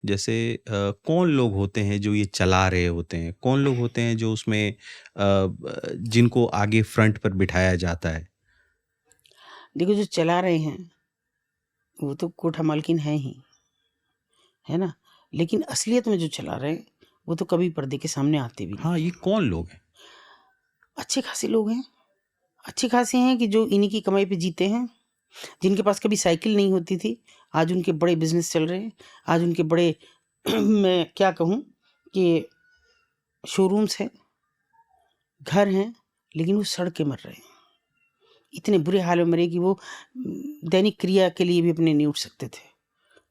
जैसे कौन लोग होते हैं जो ये चला रहे होते हैं? कौन लोग होते हैं जो उसमें जिनको आगे फ्रंट पर बिठाया जाता है? देखो, जो चला रहे हैं वो तो कोठा मालकिन है ही, है ना? लेकिन असलियत में जो चला रहे हैं वो तो कभी पर्दे के सामने आते भी नहीं हाँ, है। ये कौन लोग हैं? अच्छे खासे लोग हैं, अच्छे खासे हैं कि जो इन्हीं की कमाई पे जीते हैं, जिनके पास कभी साइकिल नहीं होती थी, आज उनके बड़े बिजनेस चल रहे हैं। आज उनके बड़े मैं क्या कहूँ कि शोरूम्स हैं, घर हैं, लेकिन वो सड़ के मर रहे हैं। इतने बुरे हाल में मरे कि वो दैनिक क्रिया के लिए भी अपने नहीं उठ सकते थे,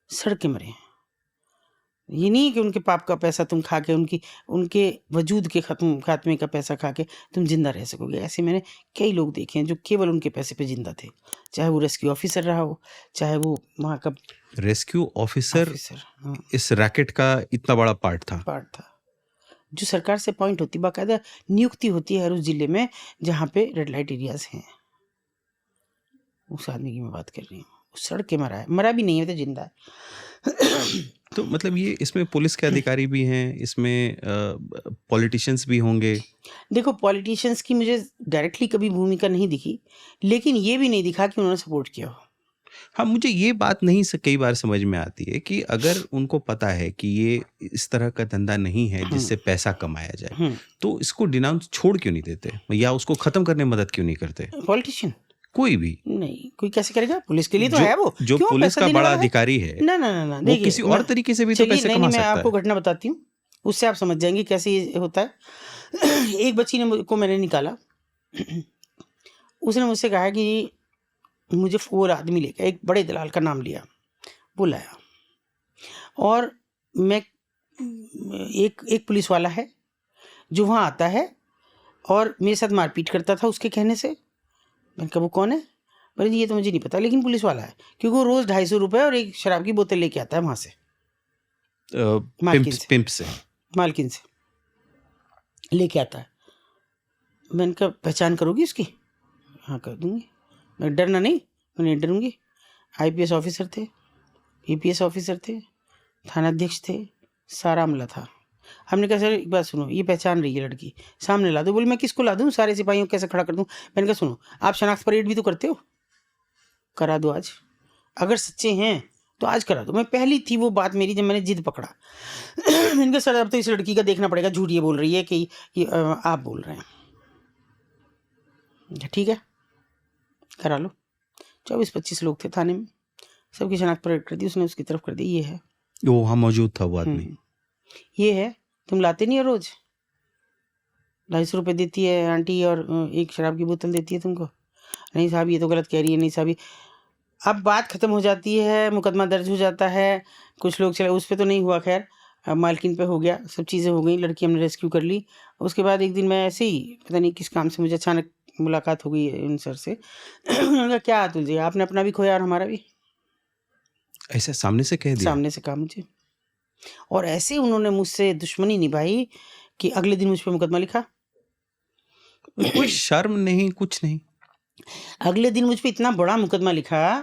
सड़ के मरे हैं। ये नहीं कि उनके पाप का पैसा तुम खा के उनकी उनके वजूद के खात्मे का पैसा खा के तुम जिंदा रह सकोगे। ऐसे मैंने कई लोग देखे हैं जो केवल उनके पैसे पे जिंदा थे, चाहे वो रेस्क्यू ऑफिसर रहा हो, चाहे वो वहाँ का रेस्क्यू ऑफिसर ऑफिसर, हाँ, इस रैकेट का इतना बड़ा पार्ट था। पार्ट था। जो सरकार से पॉइंट होती, बाकायदा नियुक्ति होती है हर उस जिले में जहाँ पे रेड लाइट एरियाज हैं। उस आदमी की मैं बात कर रही हूँ, वो सड़ के मरा है, मरा भी नहीं है, तो जिंदा है। तो मतलब ये इसमें पुलिस के अधिकारी भी हैं, इसमें पॉलिटिशियंस भी होंगे। देखो, पॉलिटिशियंस की मुझे डायरेक्टली कभी भूमिका नहीं दिखी, लेकिन ये भी नहीं दिखा कि उन्होंने सपोर्ट किया हो। हाँ, मुझे ये बात नहीं कई बार समझ में आती है कि अगर उनको पता है कि ये इस तरह का धंधा नहीं है हम्म, जिससे पैसा कमाया जाए, हम्म। तो इसको डिनाउंस छोड़ क्यों नहीं देते? या उसको खत्म करने में मदद क्यों नहीं करते? पॉलिटिशियन कोई भी। नहीं, कोई कैसे करेगा? पुलिस के लिए तो जो है वो। जो क्यों? पुलिस पैसा का देने बड़ा वाला है। अधिकारी है, ना ना ना ना, वो देखिए किसी मैं, और तरीके से भी तो चलिए, पैसे नहीं नहीं, कमा मैं सकता आपको है। घटना बताती हूँ, उससे आप समझ जाएंगे कैसे ये होता है। एक बच्ची ने को मैंने निकाला। उसने मुझसे कहा कि मुझे वो आदमी लेकर, एक बड़े दलाल का नाम लिया, बुलाया, और मैं, एक एक पुलिस वाला है जो वहाँ आता है और मेरे साथ मारपीट करता था उसके कहने से। मैंने कहा वो कौन है? बोले जी ये तो मुझे नहीं पता, लेकिन पुलिस वाला है, क्योंकि वो रोज़ 250 रुपये और एक शराब की बोतल लेके आता है वहाँ से, मालकिन से, पिंप से। मालकिन से लेके आता है। मैंने कहा पहचान करोगी उसकी? हाँ कर दूंगी। मैं, डरना नहीं? मैं नहीं डरूंगी। आईपीएस ऑफिसर थे, ईपीएस ऑफिसर थे, थानाध्यक्ष थे, सारा अमला था। हमने कहा सर एक बात सुनो, ये पहचान रही है लड़की, सामने ला दो। बोले मैं किसको ला दूँ, सारे सिपाहियों को कैसे खड़ा कर दूँ? मैंने कहा सुनो, आप शनाख्त परेड भी तो करते हो, करा दो आज, अगर सच्चे हैं तो आज करा दो। मैं पहली थी वो बात मेरी जब मैंने जिद पकड़ा। मैंने कहा सर अब तो इस लड़की का देखना पड़ेगा, झूठ ये बोल रही है कि आप बोल रहे हैं। ठीक है, करा लो। 24-25 लोग थे थाने में, सबकी शनाख्त परेड कर दी उसने, उसकी तरफ कर दी, ये है, वो वहाँ मौजूद था वो आदमी। ये है। तुम लाते नहीं हो रोज? 250 रुपये देती है आंटी और एक शराब की बोतल देती है तुमको? नहीं साहब ये तो गलत कह रही है, नहीं साहब अब बात खत्म हो जाती है, मुकदमा दर्ज हो जाता है, कुछ लोग चले, उस पर तो नहीं हुआ, खैर मालकिन पे हो गया, सब चीज़ें हो गई, लड़की हमने रेस्क्यू कर ली। उसके बाद एक दिन मैं ऐसे ही पता नहीं किस काम से मुझे अचानक मुलाकात हो गई इन सर से। उन्होंने कहा क्या अतुल जी, आपने अपना भी खोया और हमारा भी? ऐसा सामने से कह दिया? सामने से कहा मुझे, और ऐसे उन्होंने मुझसे दुश्मनी निभाई कि अगले दिन मुझ पर मुकदमा लिखा। कोई शर्म नहीं, कुछ नहीं। अगले दिन मुझ पर इतना बड़ा मुकदमा लिखा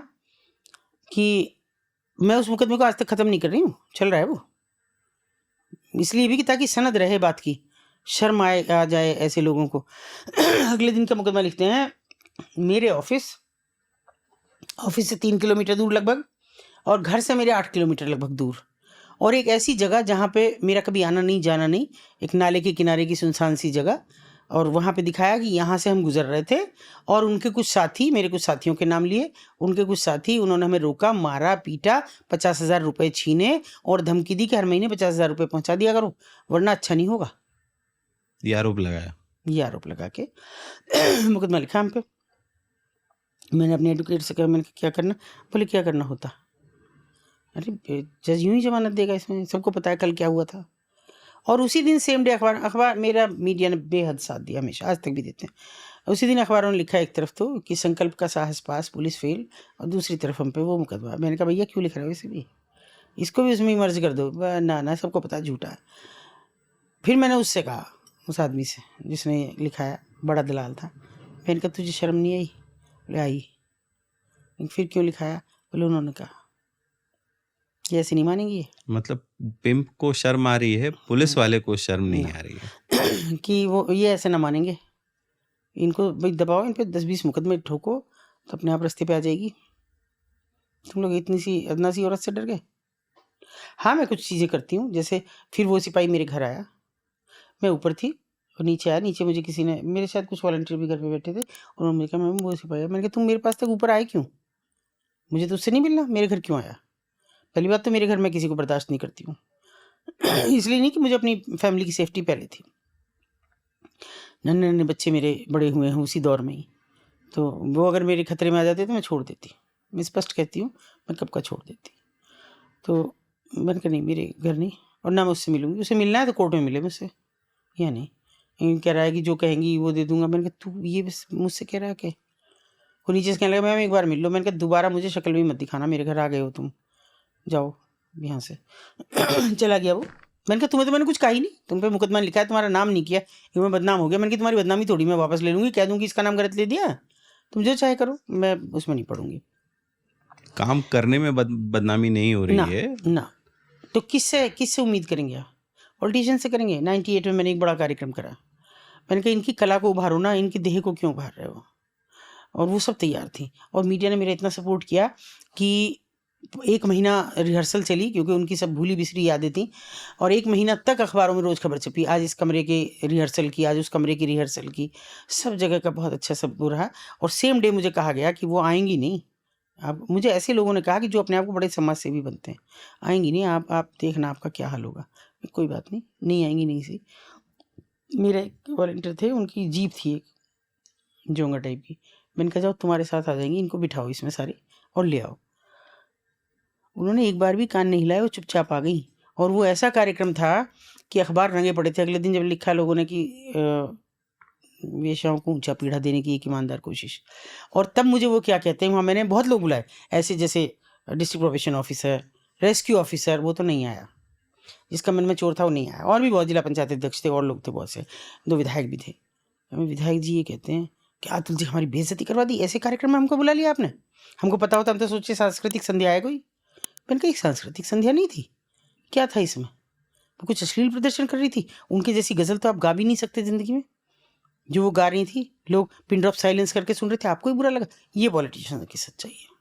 कि मैं उस मुकदमे को आज तक ख़त्म नहीं कर रही हूँ, चल रहा है वो, इसलिए भी कि ताकि सनद रहे बात की, शर्म आ जाए ऐसे लोगों को। अगले दिन का मुकदमा लिखते हैं, मेरे ऑफिस से 3 किलोमीटर दूर लगभग, और घर से मेरे 8 किलोमीटर लगभग दूर, और एक ऐसी जगह जहाँ पे मेरा कभी आना नहीं जाना नहीं, एक नाले के किनारे की सुनसान सी जगह, और वहाँ पे दिखाया कि यहाँ से हम गुजर रहे थे, और उनके कुछ साथी, मेरे कुछ साथियों के नाम लिए, उनके कुछ साथी, उन्होंने हमें रोका, मारा, पीटा, 50,000 रुपये छीने, और धमकी दी कि हर महीने 50,000 रुपये पहुँचा दिया करो वरना अच्छा नहीं होगा। ये आरोप लगाया? ये आरोप लगा के मुकदमा लिखा हम पे। मैंने अपने एडवोकेट से कहा, मैंने कहा क्या करना? बोले क्या करना होता? अरे जज यूं ही जमानत देगा, इसमें सबको पता है कल क्या हुआ था। और उसी दिन सेम डे अखबार मेरा मीडिया ने बेहद साथ दिया, हमेशा, आज तक भी देते हैं। उसी दिन अखबारों ने लिखा एक तरफ तो कि संकल्प का साहस पास, पुलिस फेल, और दूसरी तरफ हम पे वो मुकदमा। मैंने कहा भैया क्यों लिख रहे हो इसे भी, इसको भी उसमें मर्ज कर दो। ना ना, सबको पता है झूठा है। फिर मैंने उससे कहा, उस आदमी से जिसने लिखा है, बड़ा दलाल था, मैंने कहा तुझे शर्म नहीं आई? बोले आई। फिर क्यों लिखाया? बोले उन्होंने कहा। ये ऐसे नहीं मानेंगी। मतलब पिम्प को शर्म आ रही है, पुलिस वाले को शर्म नहीं ना आ रही है। कि वो ये ऐसे ना मानेंगे, इनको भाई दबाओ, इन पे 10-20 मुकदमे ठोको तो अपने आप रास्ते पे आ जाएगी। तुम लोग इतनी सी अदना सी औरत से डर गए। हाँ, मैं कुछ चीज़ें करती हूँ, जैसे फिर वो सिपाही मेरे घर आया, मैं ऊपर थी और नीचे आया, नीचे मुझे किसी ने, मेरे शायद कुछ वॉलंटियर भी घर पे बैठे थे, और उन्होंने कहा मैम वो सिपाही आया। मैंने कहा तुम मेरे पास तक ऊपर आए क्यों? मुझे तो उससे नहीं मिलना, मेरे घर क्यों आया? पहली बात तो मेरे घर में किसी को बर्दाश्त नहीं करती हूँ। इसलिए नहीं कि मुझे अपनी फैमिली की सेफ्टी पहले थी। नन्हे-नन्हे बच्चे मेरे बड़े हुए हैं उसी दौर में ही, तो वो अगर मेरे खतरे में आ जाते तो मैं छोड़ देती। मैं स्पष्ट कहती हूँ, मैं कब का छोड़ देती। तो मैंने कहा नहीं, मेरे घर नहीं, और ना मैं उससे मिलूँगी। उसे मिलना है तो कोर्ट में मिले मुझसे, या नहीं। कह रहा है कि जो कहेंगी वो दे दूँगा। मैंने कहा तू ये बस मुझसे कह रहा है क्या? वो नीचे से कहने लगा मैम एक बार मिल लो। मैंने कहा दोबारा मुझे शक्ल भी मत दिखाना, मेरे घर आ गए हो तुम, जाओ यहाँ से। चला गया वो। मैंने कहा तुम्हें तो मैंने कुछ कहा ही नहीं, तुम पे मुकदमा लिखा है, तुम्हारा नाम नहीं किया, कि मैं बदनाम हो गया। मैंने कहा तुम्हारी बदनामी थोड़ी मैं वापस ले लूँगी, कह दूँगी इसका नाम गलत ले दिया, तुम जो चाहे करो, मैं उसमें नहीं पढ़ूँगी। काम करने में बदनामी नहीं हो रही ना, है। ना। तो किससे उम्मीद करेंगे आप? पॉलिटिशियन से करेंगे। 98 में मैंने एक बड़ा कार्यक्रम करा। मैंने कहा इनकी कला को उभारो ना, इनकी देह को क्यों उभार रहे हो? और वो सब तैयार थी, और मीडिया ने मेरा इतना सपोर्ट किया कि 1 महीना रिहर्सल चली, क्योंकि उनकी सब भूली बिसरी यादें थी, और 1 महीना तक अखबारों में रोज़ खबर छपी, आज इस कमरे की रिहर्सल की, आज उस कमरे की रिहर्सल की। सब जगह का बहुत अच्छा सब वो रहा, और सेम डे मुझे कहा गया कि वो आएँगी नहीं। अब मुझे ऐसे लोगों ने कहा कि जो अपने आप को बड़े समाज सेवी बनते हैं, आएँगी नहीं, आप देखना आपका क्या हाल होगा। कोई बात नहीं, नहीं आएँगी नहीं सही। मेरे एक वॉलंटियर थे, उनकी जीप थी एक जोंगा टाइप की। मैंने कहा जाओ तुम्हारे साथ आ जाएँगी, इनको बिठाओ इसमें सारे और ले आओ। उन्होंने एक बार भी कान नहीं हिलाया, वो चुपचाप आ गईं, और वो ऐसा कार्यक्रम था कि अखबार रंगे पड़े थे। अगले दिन जब लिखा लोगों ने कि वेश्याओं को ऊँचा पीढ़ा देने की एक ईमानदार कोशिश, और तब मुझे वो क्या कहते हैं, वहाँ मैंने बहुत लोग बुलाए, ऐसे जैसे district probation officer, rescue officer, वो तो नहीं आया। जिसका मन में चोर था वो नहीं आया, और भी बहुत जिला पंचायत अध्यक्ष थे और लोग थे बहुत से, 2 विधायक भी थे। हमें विधायक जी ये कहते हैं, क्या तुलसी हमारी बेइज्जती करवा दी, ऐसे कार्यक्रम में हमको बुला लिया आपने? हमको पता होता हम तो सोचे सांस्कृतिक संध्या है कोई। मैंने कहा ये सांस्कृतिक संध्या नहीं थी, क्या था इसमें? वो कुछ अश्लील प्रदर्शन कर रही थी, उनकी जैसी गज़ल तो आप गा भी नहीं सकते ज़िंदगी में। जो वो गा रही थी, लोग पिन ड्रॉप साइलेंस करके सुन रहे थे, आपको ही बुरा लगा। ये पॉलिटिशियन की सच्चाई है।